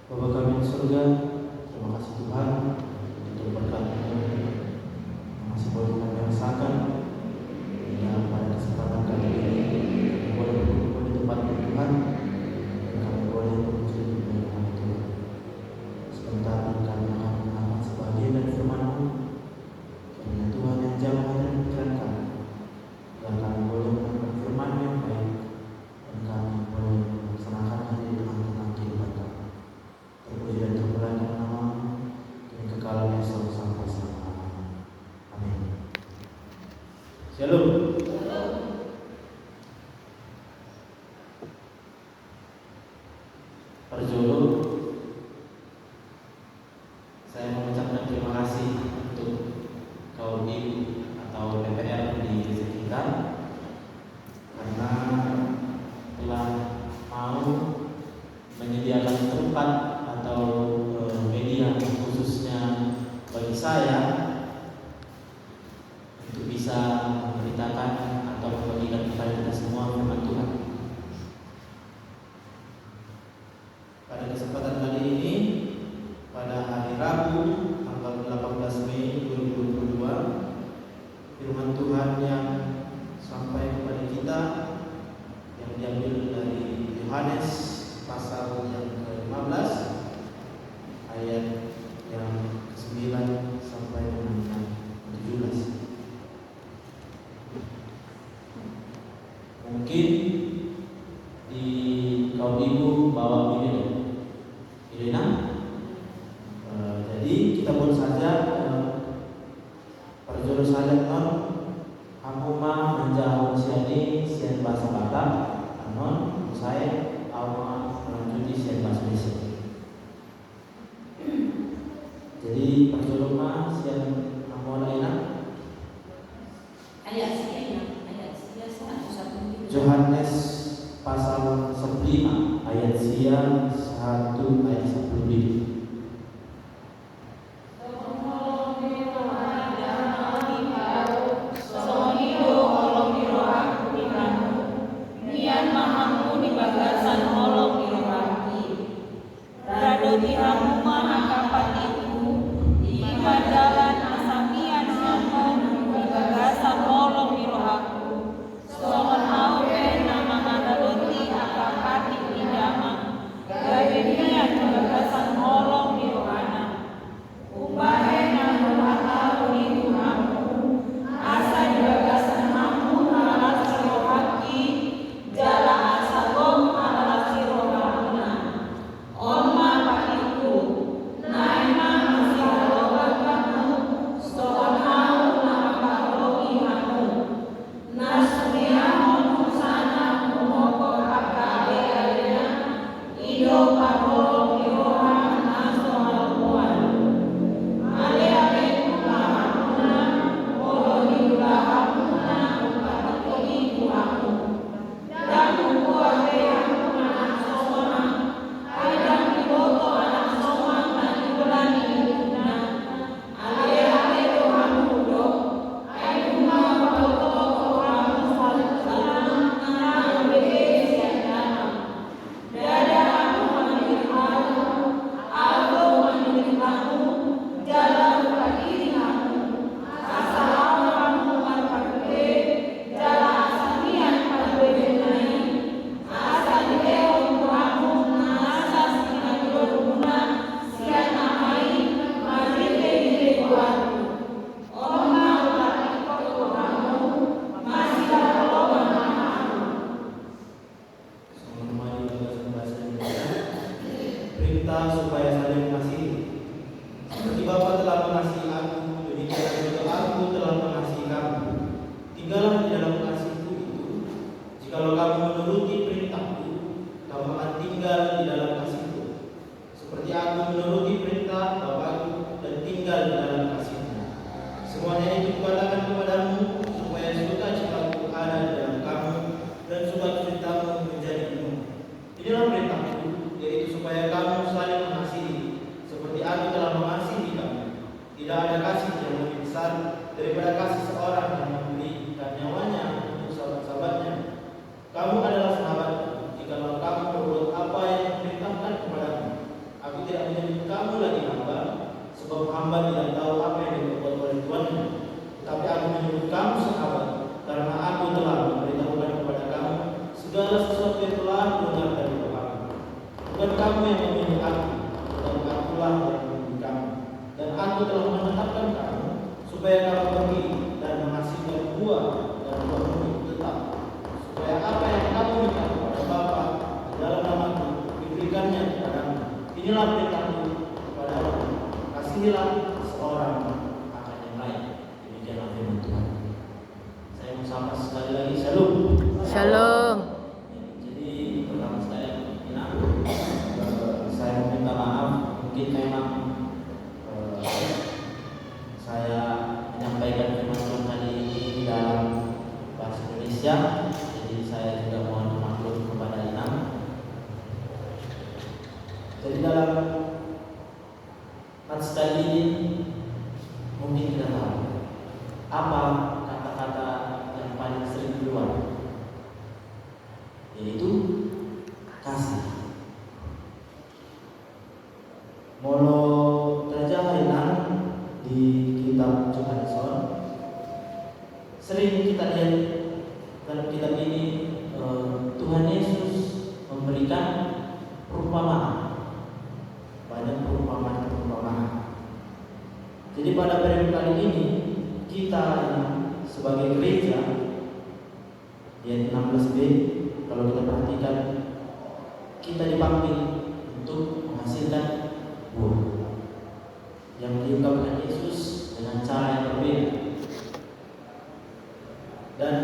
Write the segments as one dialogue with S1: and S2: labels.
S1: Bapa kami di surga, terima kasih Tuhan untuk berkat-Mu. Terima kasih boleh kami rasakan hingga pada kesempatan kali ini kami boleh berkumpul di tempat-Mu Tuhan, dan kami boleh memuji nama Tuhan. Sebentar kami akan mengamalkan sebagian dari firman-Mu. Kiranya Tuhan yang jauh hati pikiran kami, agar kami boleh mendengar firman-Mu yang baik, dan kami boleh melaksanakannya di tengah-tengah kehidupan kami. Terpuji dan terpujilah nama-Mu, kini kekal esok sampai selama-lamanya. Amin. Shalom. Perjolo, saya mengucapkan terima kasih untuk kaum ibu atau PPR di desa kita karena telah mau menyediakan tempat atau media khususnya bagi saya untuk bisa memberitakan atau membagikan kepada kita semua firman Tuhan. Pada kesempatan kali ini, pada hari Rabu tanggal 18 Mei 2022, firman Tuhan yang sampai kepada kita yang diambil dari Yohanes pasal yang ke-15 ayat yang ke-9 sampai dengan yang ke-17. Mungkin di kaum ibu bawa Ilena. Jadi kita pun saja perjuru saja non Amuma menjauh siani sian bahasa Batak non saya Alma melanjuti sian bahasa Indonesia. Jadi perjuru mah sian Amuna Ilena
S2: ayat
S1: Yohanes pasal 15 ayat 1 ayat 10. Supaya saling mengasihi. Seperti Bapa telah mengasihi aku, demikian juga aku telah mengasihi kamu. Tinggallah di dalam kasihku itu. Jikalau kamu menuruti perintahku, kamu akan tinggal di dalam kasihku. Seperti aku menuruti perintah Bapakku dan tinggal di dalam kasihnya. Semuanya itu kukatakan kepadamu, supaya sukacitaku ada di dalam kamu dan sukacitamu menjadi penuh. Inilah perintahku, yaitu supaya kamu saling mengasihi, kamu yang memilih aku, dan akulah yang memilih kamu. Dan aku telah menetapkan kamu supaya kamu pergi dan menghasilkan buah dan buahmu tetap, supaya apa yang kamu minta kepada Bapa di dalam namaku diberikannya kepadamu. Inilah perintahku kepadamu, kasihilah seorang akan yang lain. Demikianlah firman Tuhan. Saya mau sapa sekali lagi, shalom.
S2: Shalom.
S1: Jadi pertama saya meminta maaf, mungkin memang saya menyampaikan firman Tuhan kali ini dalam bahasa Indonesia, jadi saya juga mohon maklum kepada Inam. Jadi dalam nats kali ini mungkin kita tahu apa kata-kata yang paling sering keluar, yaitu kasih. Molo terjadian di kitab Johanneson, sering kita lihat dalam kitab ini Tuhan Yesus memberikan perumpamaan, banyak perumpamaan. Jadi pada periode kali ini kita sebagai gereja di 16b, kalau kita perhatikan, kita dipanggil untuk menghasilkan buah yang diungkapkan Yesus dengan cara yang berbeda. Dan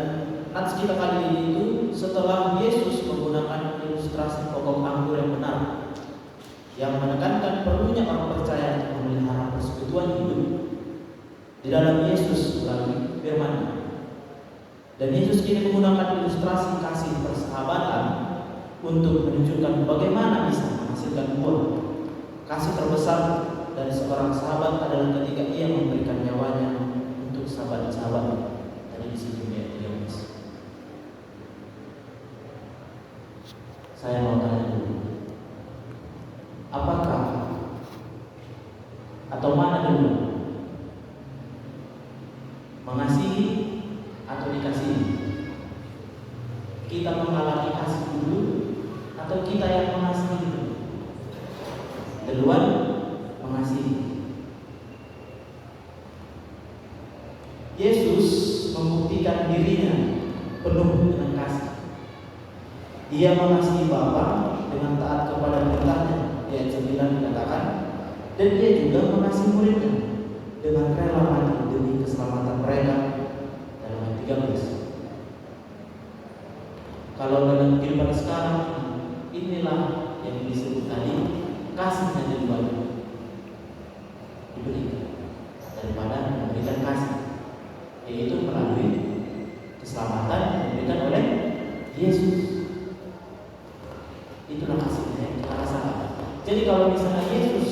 S1: nats kita kali ini itu setelah Yesus menggunakan ilustrasi pokok anggur yang benar, yang menekankan perlunya orang percaya untuk memelihara persekutuan hidup di dalam Yesus melalui firman. Dan Yesus kini menggunakan ilustrasi kasih persahabatan untuk menunjukkan bagaimana bisa menghasilkan buah. Kasih terbesar dari seorang sahabat adalah ketika ia memberikan nyawanya untuk sahabat-sahabat. Tadi di situ ayat 13. Saya mau tanya dulu, apakah atau mana dulu, mengasihi atau dikasihi? Kita menghalangi kasih dulu atau kita yang mengasihi dulu? Duluan mengasihi. Yesus membuktikan dirinya penuh dengan kasih. Ia mengasihi Bapa dengan taat kepada perintahnya. Ayat 9 dikatakan, dan ia juga mengasihi muridnya dengan rela mati demi keselamatan mereka. Dalam ayat 13. Kalau dalam kehidupan sekarang, inilah yang disebut tadi, kasih yang diberikan daripada memberikan kasih, yaitu melalui keselamatan yang diberikan oleh Yesus. Itulah kasih yang kita rasakan. Jadi kalau misalnya Yesus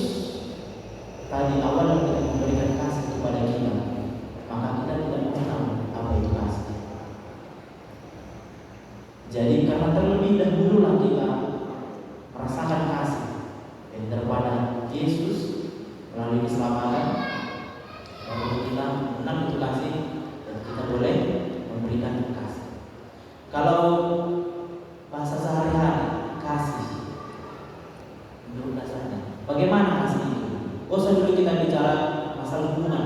S1: tadi awal kita memberikan kasih kepada kita, maka kita tidak mengenal apa itu kasih. Jadi karena terlebih dahululah kita merasakan kasih yang daripada Yesus melalui keselamatan, lalu kita mengenal itu kasih dan kita boleh memberikan kasih. Kalau bahasa sehari-hari, kasih menurut dasarnya bagaimana kasih itu? Dulu kita bicara masalah hubungan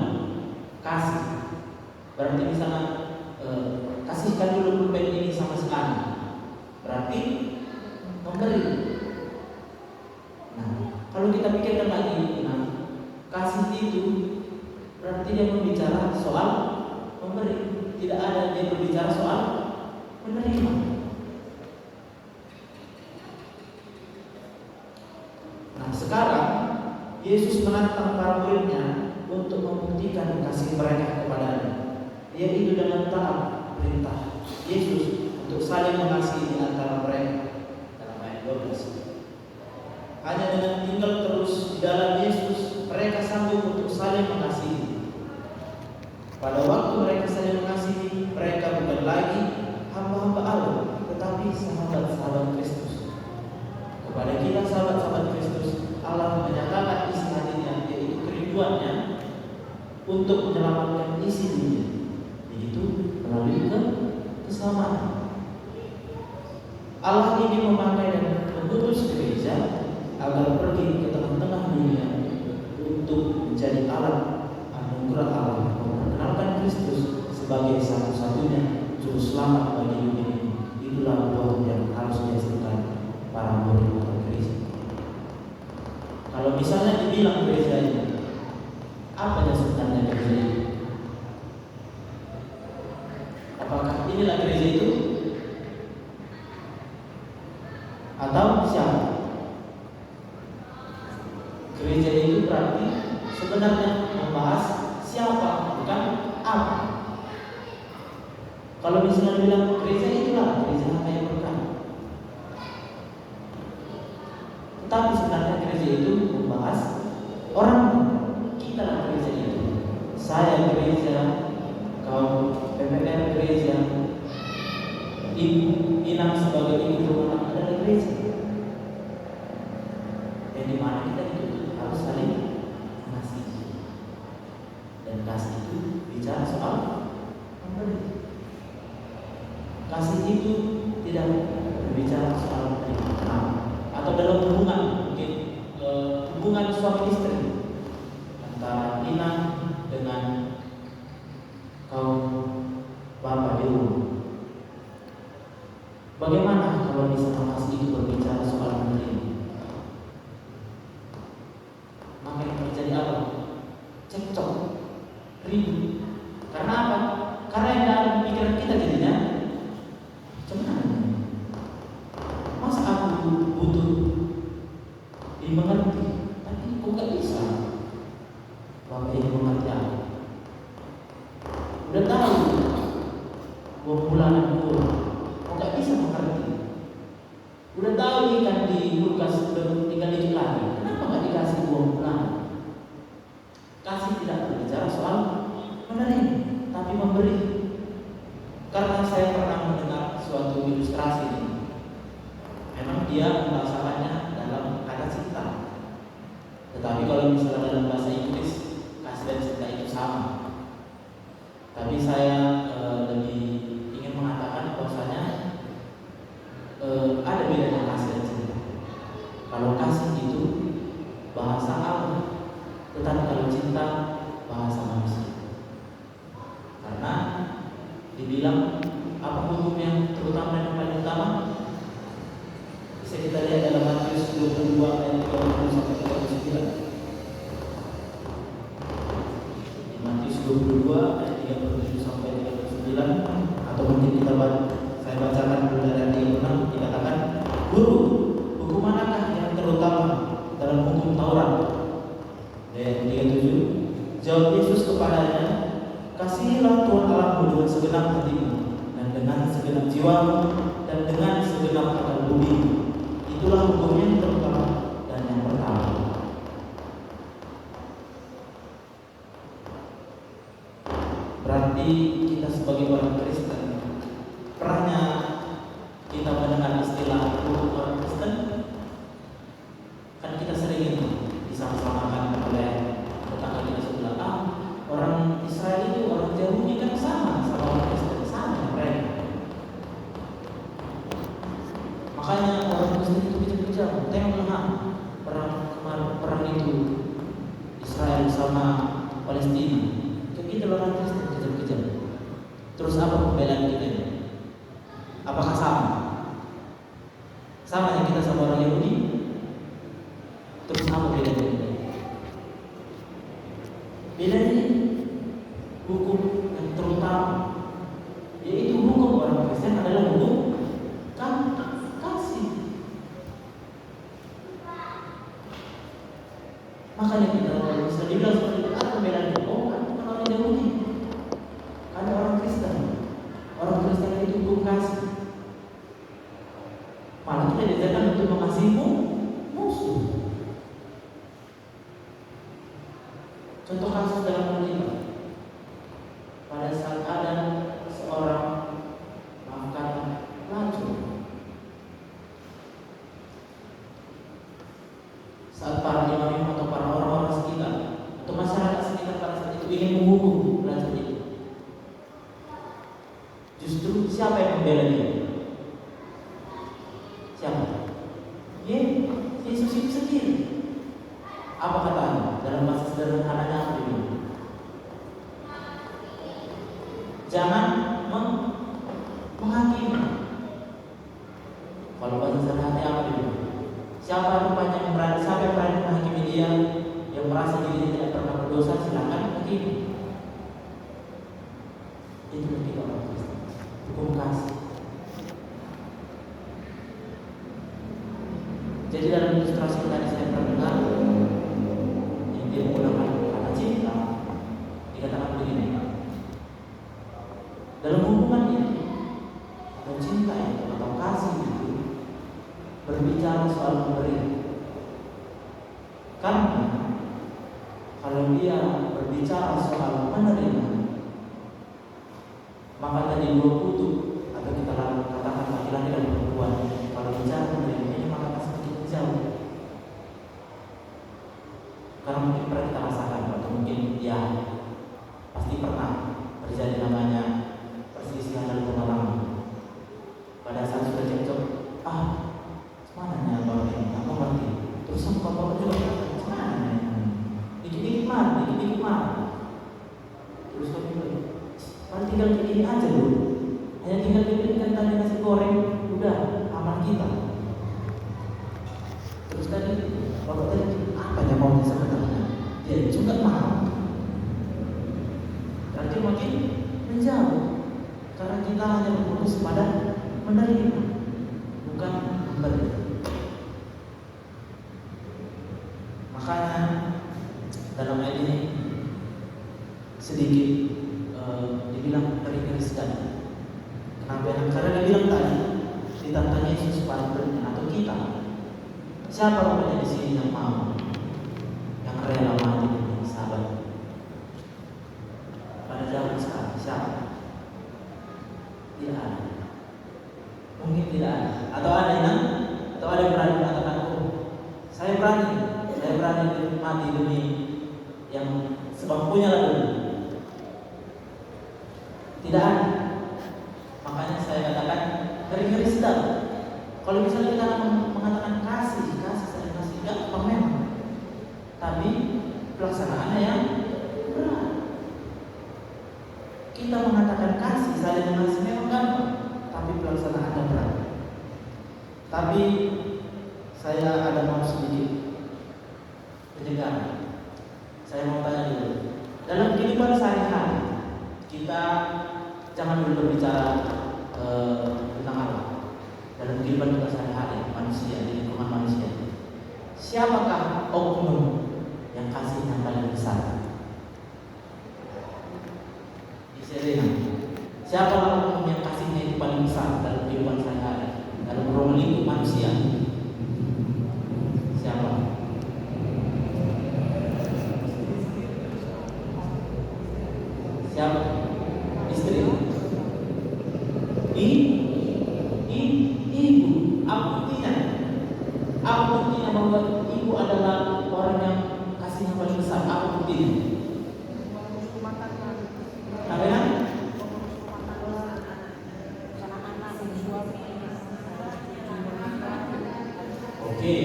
S1: kasih, berarti misalnya kasihkan dulu pulpen ini sama sekali, berarti memberi. Nah, kalau kita pikirkan lagi, kasih itu berarti dia berbicara soal memberi, tidak ada dia berbicara soal menerima. Nah, sekarang Yesus menantang para muridnya untuk membuktikan kasih mereka kepadanya, yaitu dengan taat perintah Yesus untuk saling mengasihi di antara mereka. Dalam ayat 12. Hanya dengan tinggal terus di dalam Yesus, mereka sanggup untuk saling mengasihi. Pada waktu mereka saling mengasihi, mereka bukan lagi hamba-hamba Allah, tetapi sahabat-sahabat Kristus. Kepada kita sahabat-sahabat Kristus, Allah menyatakan isi hatinya, yaitu kerinduannya untuk menyelamatkan isi dunia, yaitu melalui keselamatan. Allah ingin memakai dan mengutus gereja agar pergi ke tengah-tengah dunia untuk menjadi alat anugerah Allah, memperkenalkan Kristus sebagai satu-satunya juru selamat bagi dunia ini. Itulah buah yang harus dihasilkan para murid gereja. Kalau misalnya dibilang gereja ini, apa yang sebenarnya gereja itu? Apakah inilah gereja itu? Atau siapa? Gereja itu berarti sebenarnya membahas siapa, bukan apa. Kalau misalnya bilang gereja itulah gereja yang berkah. Tetapi sebenarnya gereja itu membahas orang. Kita lah gereja itu. Saya gereja, kau PPR gereja, ibu Inang sebagai ibu rumah tangga adalah gereja. Yang dimana kita itu harus saling mengasihi. Dan kasih itu bicara soal memberi. Kasih itu tidak berbicara soal menerima atau dalam hubungan, mungkin hubungan suami istri antara Inang dengan kaum bapak di rumah. Bagaimana kalau misalnya kasih itu berbicara soal menerima? Maka yang terjadi apa? Cekcok, ribut. Karena apa? Karena yang dalam pikiran kita jadinya sebenarnya, masa aku butuh dimengerti, tapi kok gak bisa Bapak ini mengerti aku? Udah tahu uang bulanan kurang, kok gak bisa mengerti? Udah tahu ikan di kulkas udah tinggal dikit lagi, kenapa gak dikasih uang bulanan? Kasih tidak berbicara soal menerima, tapi memberi. Karena saya pernah mendengar suatu ilustrasi ini. Memang dia membahasakannya dalam kata cinta. Tetapi kalau misalnya dalam bahasa Inggris, kasih dan cinta itu sama. Tapi saya lebih ingin mengatakan bahwasanya ada bedanya kasih dan cinta. Kalau kasih itu bahasa Allah, tetapi kalau cinta bahasa manusia. Karena dibilang apa hukum yang terutama dan yang paling utama? Bisa kita lihat dalam Matius 22 ayat 30 sampai 39. Di Matius 22 ayat 37 sampai 39, atau mungkin saya bacakan dulu dari ayat 36. Dikatakan, "Guru, hukum manakah yang terutama dalam hukum Taurat?" Ayat 37, jawab Yesus kepadanya, "Kasihilah Tuhan Allahmu dengan segenap hatimu, dan dengan segenap jiwamu, dan dengan segenap akal budimu. Itulah hukum yang terutama dan yang pertama." Berarti kita sebagai orang Kristen, pernahnya kita mendengar istilah hukum orang Kristen? Kan kita sering itu disama-samakan oleh tetangga kita sebelah. Orang Israel itu, orang Yahudi kan sama orang Kristen, sama mereka. Makanya orang Kristen itu kejam-kejam. Tengoklah perang itu Israel sama Palestina. Itu kita orang Kristen kejam-kejam. Terus apa pembelaan kita ini? Apakah sama? Sama yang kita sama orang Yahudi? Terus apa bedanya? Bedanya hukum yang terutama, yaitu hukum orang Kristen adalah hukum kasih. Makanya kita bisa dibilang seperti itu. Apa bedanya? Bukan orang Yahudi, kan orang Kristen. Orang Kristen itu hukum kasih. Malah kita diajarkan untuk mengasihi musuh. Contoh kasus dalam Alkitab, pada saat ada seorang pelacur, saat para imam atau para orang-orang sekitar atau masyarakat sekitar pada saat itu ingin menghukum pelacur itu, justru siapa yang membela dia? Siapa? Yesus itu sendiri. Apa katanya? Dalam bahasa sederhananya apa ini? Jangan menghakimi. Kalau bahasa sederhananya apa ini? Siapa yang berani menghakimi dia yang merasa dirinya tidak pernah berdosa, silakan menghakimi. Itu ketika orang Kristen. Hukum kasih. Jadi dalam ilustrasi yang tadi saya pernah dengar, yang dia menggunakan kata cinta, dikatakan begini: dalam hubungan itu, atau cinta itu, atau kasih itu, berbicara soal memberi. Karena kalau dia berbicara soal menerima, maka tadi dua kutub, atau kita katakan laki-laki dan perempuan, kalau bicara menerima, maka sedikit jauh. Karena mungkin pernah kita rasakan, atau mungkin ya pasti pernah terjadi namanya perselisihan dalam rumah tangga. Pada saat sudah cekcok, mana nih abang ini? Aku ngerti. Terus sama bapak juga, mana nih? Dikit-dikit marah. Terus kau bilang, kalau tinggal begini aja dulu. Hanya tinggal bikinkan tadi nasi goreng, udah aman kita. Terus tadi bapak tadi apa yang maunya sebenarnya? Dia juga mau. Berarti makin menjauh. Karena kita hanya berfokus pada menerima, bukan memberi. Makanya dalam ayat ini sedikit dibilang teririskan. Kenapa? Karena dibilang tadi ditantang Yesus paling atau kita. Siapa rupanya di sini yang mau, yang rela mati demi sahabat? Pada zaman sekarang siapa? Tidak ada. Mungkin tidak ada. Atau ada yang berani mengatakan, saya berani mati demi yang sebangkunya lah dulu. Tidak ada. Makanya saya katakan ngeri-ngeri sedang. Kalau misalnya kita mengatakan kasih saya kasih, gampang memang. Tapi pelaksanaannya yang berat. Kita mengatakan kasih saling mengasihi memang gampang, tapi pelaksanaannya berat. Tapi saya ada mau sedikit pencegahan. Saya mau tanya dulu. Dalam kehidupan sehari-hari kita jangan dulu berbicara tentang Allah. Dalam kehidupan kita sehari-hari manusia, di lingkungan manusia, siapakah oknum yang kasihnya paling besar? Siapa oknum yang kasihnya itu paling besar dalam kehidupan sehari-hari, dalam ruang lingkup manusia? Siapa? Siapa? Istri. Ibu. Apa buktinya bahwa ibu adalah orang yang kasihnya paling besar? Apa buktinya? Oke,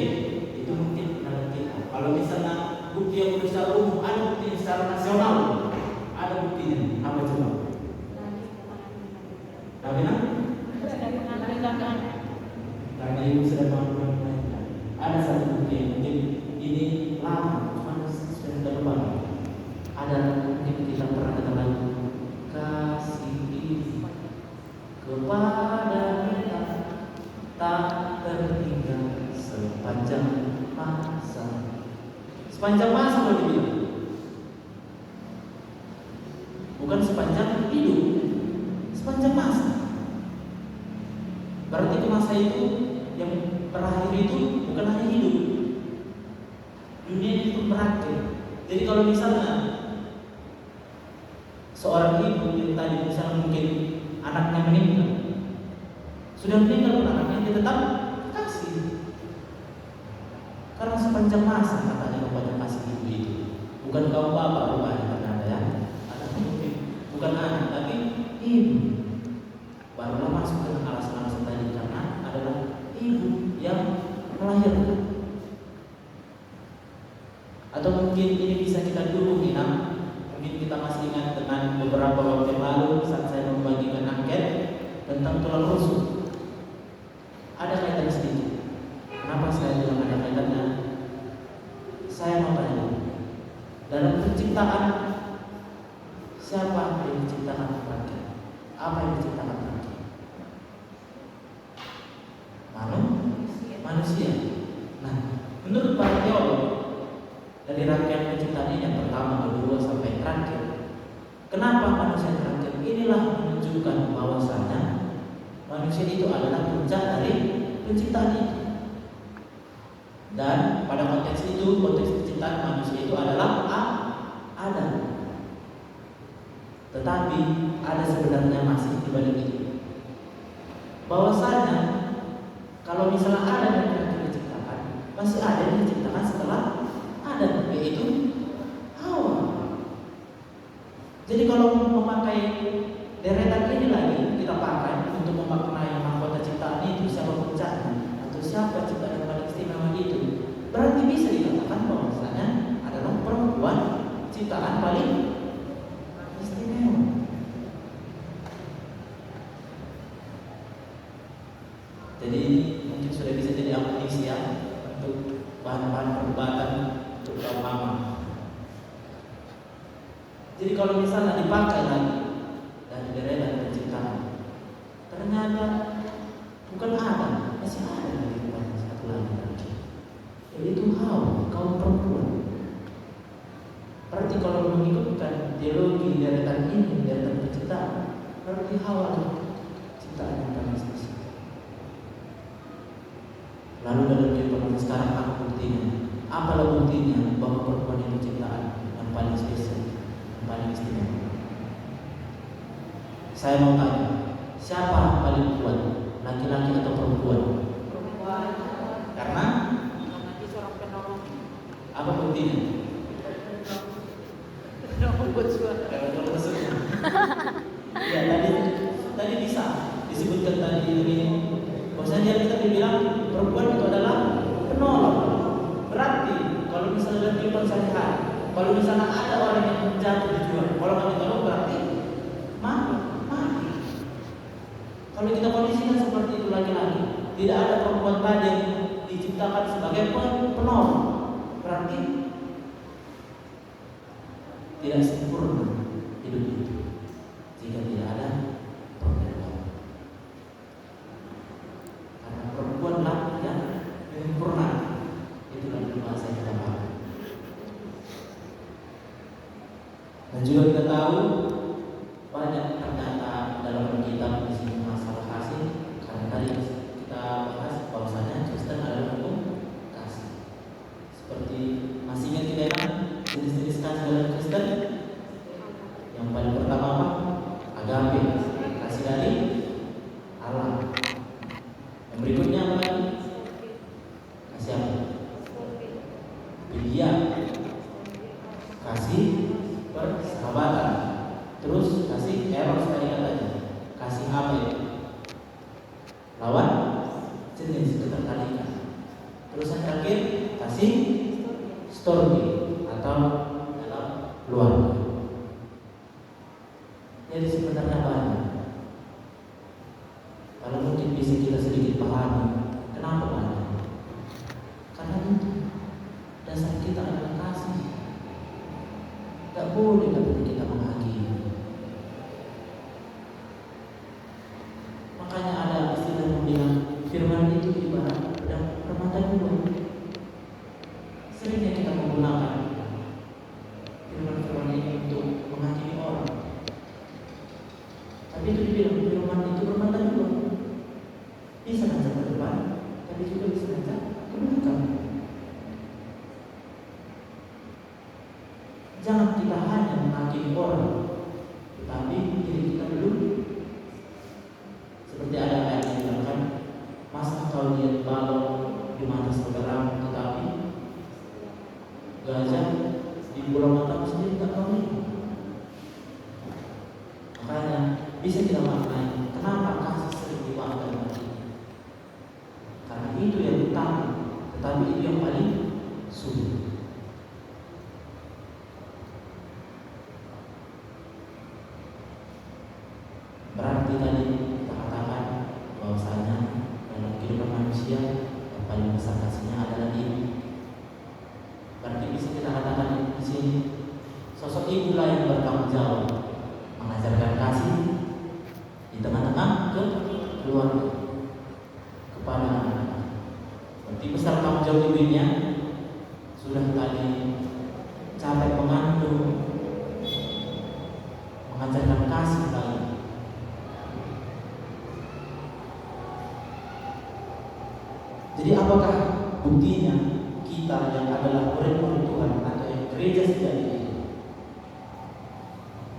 S1: itu mungkin dalam kita. Kalau misalnya bukti yang secara umum, ada bukti secara nasional, ada buktinya. Apa coba? Karena ibu sudah melakukan. Ada satu bukti, mungkin ini lama, cuma sudah terlupa. Ada mungkin kita pernah dengar kasih ibu kepada kita tak terhingga sepanjang masa. Sepanjang masa kalau dibilang, bukan sepanjang hidup, sepanjang masa. Berarti di masa itu yang berakhir itu bukan hanya hidup, dunia itu berakhir. Jadi kalau misalnya seorang ibu yang tadi misalnya mungkin anaknya meninggal, sudah meninggal pun anaknya dia tetap kasih. Karena sepanjang masa katanya rupanya kasih ibu itu. Bukan kaum bapak rupanya karena ya. Ada mungkin bukan anak tapi ibu. Barulah masuk dengan alasan-alasan tadi karena adalah ibu yang melahirkan. melahirkan. Atau mungkin ini bisa kita dukung Inam. Mungkin kita masih ingat dengan beberapa waktu yang lalu saat saya membagikan angket tentang tulang rusuk. Ada kaitan sedikit. Kenapa saya bilang ada kaitannya? Saya mau tanya, dalam penciptaan siapa yang menciptakan rakyat? Apa yang diciptakan rakyat? Manusia. Nah, menurut para teolog, dari rangkaian penciptaan ini yang pertama, kedua sampai terakhir, kenapa manusia terakhir? Inilah menunjukkan bahwasanya manusia itu adalah puncak dari penciptaan itu. Dan pada konteks itu, konteks penciptaan manusia itu adalah Adam. Tetapi ada sebenarnya masih di balik itu. Bahwasanya kalau misalnya ada yang terakhir diciptakan, masih ada yang diciptakan setelah Adam, yaitu Hawa. Jadi kalau memakai deretan ini lagi kita pakai untuk memaknai mahkota ciptaan itu, siapa puncaknya atau siapa ciptaan yang paling istimewa itu, berarti bisa dikatakan bahwasanya adalah perempuan ciptaan paling istimewa. Jadi mungkin sudah bisa jadi amunisi ya untuk bahan-bahan perdebatan untuk kaum mama. Jadi kalau misalnya dipakai lagi dari deretan penciptaan, ternyata bukan Adam, masih ada lagi satu lagi, yaitu Hawa, kaum perempuan. Berarti kalau mengikutkan teologi deretan ini, deretan penciptaan, berarti Hawa ciptaan yang paling spesial. Lalu dalam kehidupan sekarang apa buktinya? Apalah buktinya bahwa perempuan itu ciptaan yang paling spesial, yang paling istimewa? Saya mau tanya, siapa paling kuat, laki-laki atau perempuan?
S2: Perempuan.
S1: Karena
S2: Nanti seorang penolong.
S1: apa buktinya?
S2: Penolong buat suara.
S1: Kalau maksudnya, ya tadi bisa disebutkan tadi ini. Bahwasanya kita dibilang perempuan itu adalah penolong. Berarti kalau misalnya dalam kehidupan sehari-hari, kalau misalnya ada orang yang jatuh di jurang, kalau nggak ditolong berarti mati. Kalau kita kondisikan seperti itu lagi-lagi, tidak ada perempuan tadi yang diciptakan sebagai penolong, berarti tidak sempurna hidup itu jika tidak ada perempuan. Karena perempuanlah yang sempurna. Itulah bahasa yang kita paham. Dan juga kita tahu banyak ternyata dalam kitab di sini masalah kasih. Karena tadi kita bahas bahwasanya Kristen adalah hukum kasih. Seperti masih ingat kita yang jenis-jenis kasih dalam Kristen? Yang paling pertama apa? Agape, kasih dari Allah. Yang berikutnya apa lagi? Kasih apa? Filia, kasih persahabatan. Terus kasih eros tadi katanya. Kasih apa itu? Lawan jenis, ketertarikan. Terus yang terakhir kasih storge atau dalam keluarga. Jadi sebenarnya banyak. Kalau mungkin bisa kita sedikit pahami, kenapa banyak? Karena itu dasar kita adalah kasih. Tidak boleh kita menghakimi. Makanya ada istilah yang bilang firman itu ibarat pedang bermata dua. Seringnya kita menggunakan firman-firman ini untuk menghakimi orang. Tapi itu dibilang firman itu bermata dua. Bisa saja ke depan, tapi juga bisa saja ke belakang. Jangan kita hanya menghakimi orang, tetapi diri kita dulu. Seperti ada ayat yang dikatakan, masa kau lihat balon di mata saudaramu, tetapi gajah di bola matamu sendiri tak kau lihat. Makanya bisa kita maknai kenapa kasih sering dibanggakan hati. Karena itu yang utama tetapi itu yang paling sulit. Berarti tadi kita katakan bahwasanya dalam kehidupan manusia yang paling besar kasihnya adalah ibu. Berarti bisa kita katakan di sini sosok ibulah yang bertanggung jawab mengajarkan kasih di tengah-tengah keluarga kepada anak. Berarti besar tanggung jawab ibunya. Sudah tadi capek mengandung, mengajarkan kasih lagi. Jadi apakah buktinya kita yang adalah murid-murid Tuhan atau yang gereja sejati itu?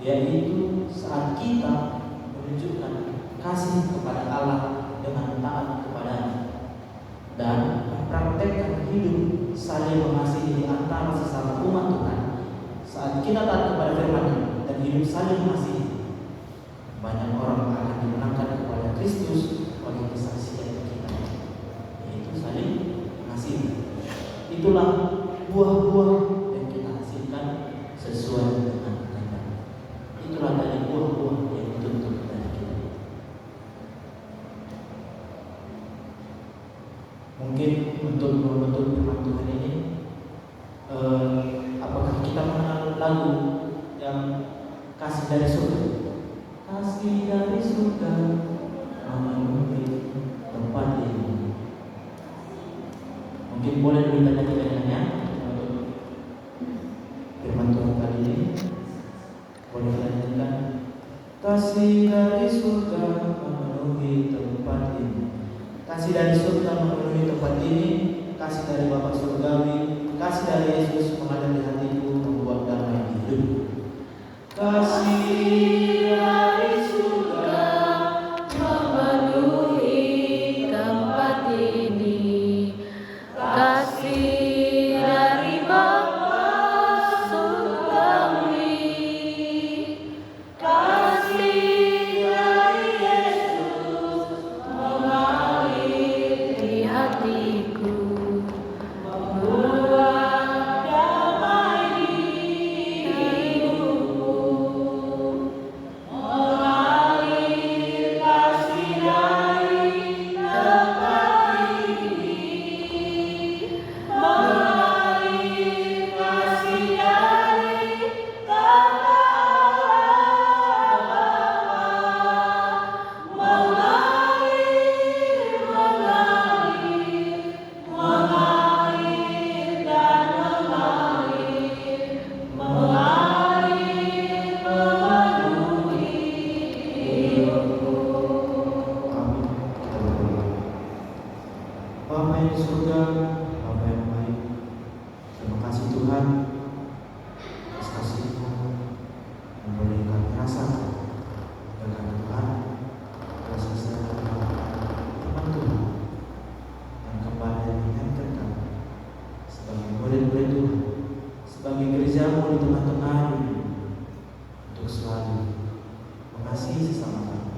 S1: Yaitu saat kita menunjukkan kasih kepada Allah dengan taat kepadanya dan mempraktekkan hidup saling mengasihi di antara sesama umat Tuhan. Saat kita taat kepada firman dan hidup saling mengasihi, banyak orang akan dimenangkan kepada Kristus oleh kesaksian kita, yaitu saling mengasihi. Itulah buah-buah yang kita hasilkan sesuai dengan kehendak. Itulah tadi buah-buah yang dituntut dari kita. Mungkin untuk membentuk firman Tuhan ini, apakah kita mengenal lagu yang kasih dari surga? Kasih dari surga memenuhi tempat ini. Mungkin boleh dulu kita nyanyikannya untuk firman Tuhan kali ini. Boleh kita nyanyikan. Kasih dari surga memenuhi tempat ini. Kasih dari surga memenuhi tempat ini. Kasih dari Bapa surgawi, kasih dari Yesus mengalir di hatiku, membuat damai hidup. Kasih dari surga
S2: memenuhi tempat ini. Kasih dari Bapa surgawi, kasih dari Yesus mengalir di hatiku, membuat damai hidupku. Mengalir kasih dari tempat ini. Mengalir kasih dari tempat mengalir dan mengalir memenuhi hidupku.
S1: Amin. Kita berdoa. Bapa yang di surga, Bapa yang baik, terima kasih Tuhan atas kasih-Mu yang boleh kami rasakan. Dan karena Tuhan telah selesai firman Tuhan yang kembali mengingatkan kami sebagai murid-murid Tuhan, sebagai gereja-Mu di tengah-tengah dunia, untuk selalu mengasihi sesama kami,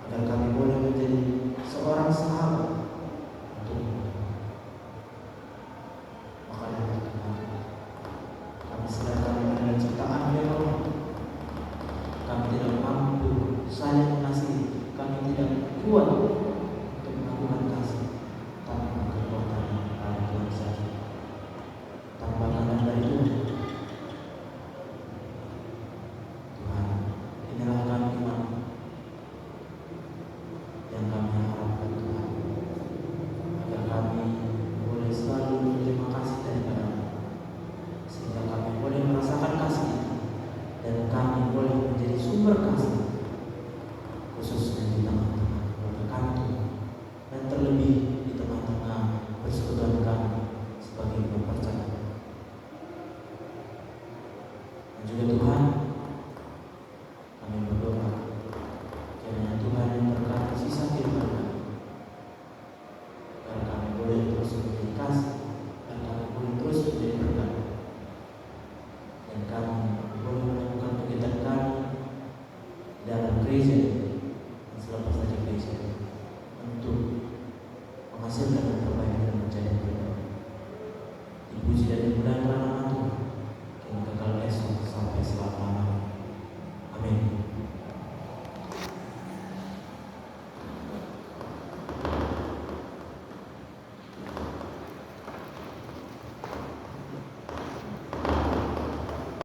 S1: agar kami boleh menjadi seorang sahabat untuk makanya kami sedang adalah ciptaan yang Allah. Kami tidak mampu saling mengasihi, kami tidak kuat untuk melakukan kasih tanpa kekuatan dari Tuhan saja, tanpa tangan dari Tuhan. Tuhan, inilah kami iman yang kami harapkan Tuhan, agar kami boleh selalu berterima kasih daripada-Mu, sehingga kami boleh merasakan kasih itu, dan kami boleh menjadi sumber kasih, khususnya di tengah-tengah keluarga kami, dan terlebih di tengah-tengah persekutuan kami sebagai umat percaya. Dan juga Tuhan, kami berdoa kiranya Tuhan yang berkati sisa kehidupan kami, agar kami boleh terus menjadi kasih, dan kami boleh terus menjadi berkat, dan kami boleh melakukan kegiatan kami dalam gereja